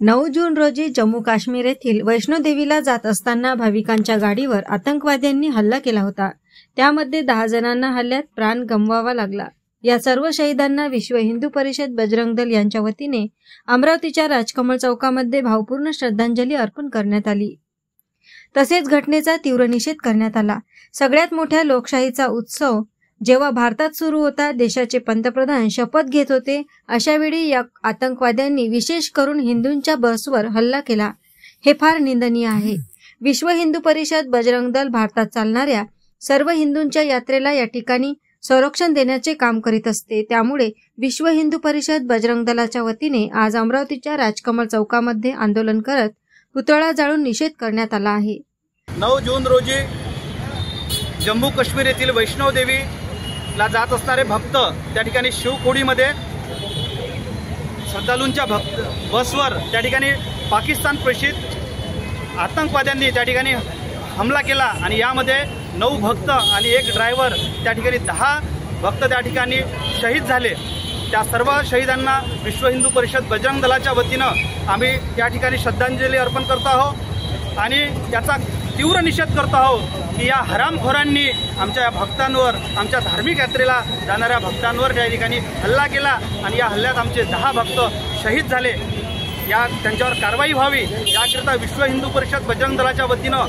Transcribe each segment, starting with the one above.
9 जून रोजी जम्मू काश्मीर येथील वैष्णोदेवीला जात असताना भाविकांच्या गाडीवर आतंकवाद्यांनी हल्ला केला होता. त्यामध्ये 10 जणांना हल्ल्यात प्राण गमवावा लागला. या सर्व शहीदांना विश्व हिंदू परिषद बजरंग दल यांच्या वतीने अमरावतीच्या राजकमल चौकामध्ये भावपूर्ण श्रद्धांजली अर्पण करण्यात आली. तसेच घटनेचा तीव्र निषेध करण्यात आला. सगळ्यात मोठ्या लोकशाहीचा उत्सव जेव्हा भारतात सुरू होता, देशाचे पंतप्रधान शपथ घेत होते, अशा वेळी या आतंकवाद्यांनी विशेष करून हिंदूंच्या बसवर हल्ला केला. हे फार निंदनीय आहे. विश्व हिंदू परिषद बजरंग दल भारतात चालणाऱ्या सर्व हिंदूंच्या यात्रेला या ठिकाणी संरक्षण देण्याचे काम करीत असते. त्यामुळे विश्व हिंदू परिषद बजरंग दलाच्या वतीने आज अमरावतीच्या राजकमल चौकामध्ये आंदोलन करत पुतळा जाळून निषेध करण्यात आला आहे. 9 जून रोजी जम्मू काश्मीर येथील वैष्णोदेवीला जात असणारे भक्त त्या ठिकाणी शिवखोडीमध्ये श्रद्धालूंच्या बसवर त्या ठिकाणी पाकिस्तान प्रेषित आतंकवाद्यांनी त्या ठिकाणी हमला केला आणि यामध्ये 9 भक्त आणि 1 ड्रायव्हर त्या ठिकाणी 10 भक्त त्या ठिकाणी शहीद झाले. त्या सर्व शहीदांना विश्व हिंदू परिषद बजरंग दलाच्या वतीनं आम्ही या ठिकाणी श्रद्धांजली अर्पण करतो आहोत आणि याचा तीव्र निषेध करतो आहोत की या हरामखोरांनी आमच्या भक्तांवर, आमच्या धार्मिक यात्रेला जाणाऱ्या भक्तांवर त्या ठिकाणी हल्ला केला आणि या हल्ल्यात आमचे 10 भक्त शहीद झाले. त्यांच्यावर कारवाई व्हावी याकरिता विश्व हिंदू परिषद बजरंग दलाच्या वतीनं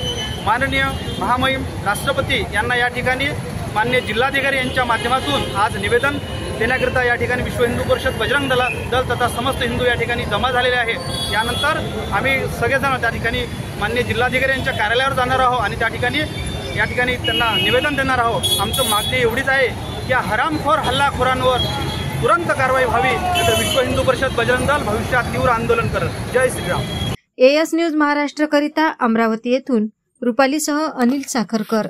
माननीय महामहिम राष्ट्रपती यांना या ठिकाणी माननीय जिल्हाधिकारी यांच्या माध्यमातून आज निवेदन देण्याकरिता या ठिकाणी विश्व हिंदू परिषद बजरंग दल तथा समस्त हिंदू या ठिकाणी जमा झालेले आहे. यानंतर आम्ही सगळेजण त्या ठिकाणी माननीय जिल्हाधिकारी यांच्या कार्यालयावर जाणार आहोत आणि त्या ठिकाणी त्यांना निवेदन देणार आहोत. आमचं मागणी एवढीच आहे की या हरामखोर हल्लाखोरांवर तुरंत कारवाई व्हावी, तर विश्व हिंदू परिषद बजरंग दल भविष्यात तीव्र आंदोलन करत. जय श्रीराम. AS न्यूज महाराष्ट्र करिता अमरावती येथून रुपालीसह अनिल साखरकर.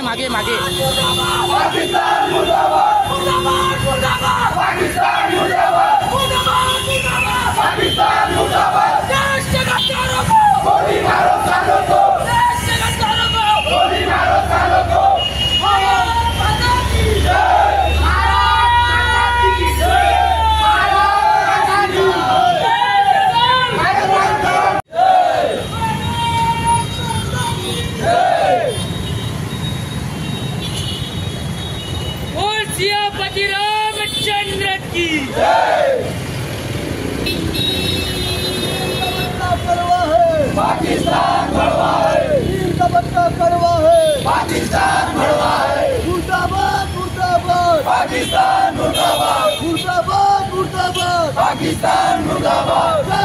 मागे मागे रामचंद्र की पाकिस्तान भड़वा है, वीर का बच्चा कड़वा है, पाकिस्तान भड़वा है, मुर्दाबाद मुर्दाबाद, पाकिस्तान मुर्दाबाद, मुर्दाबाद मुर्दाबाद, पाकिस्तान मुर्दाबाद.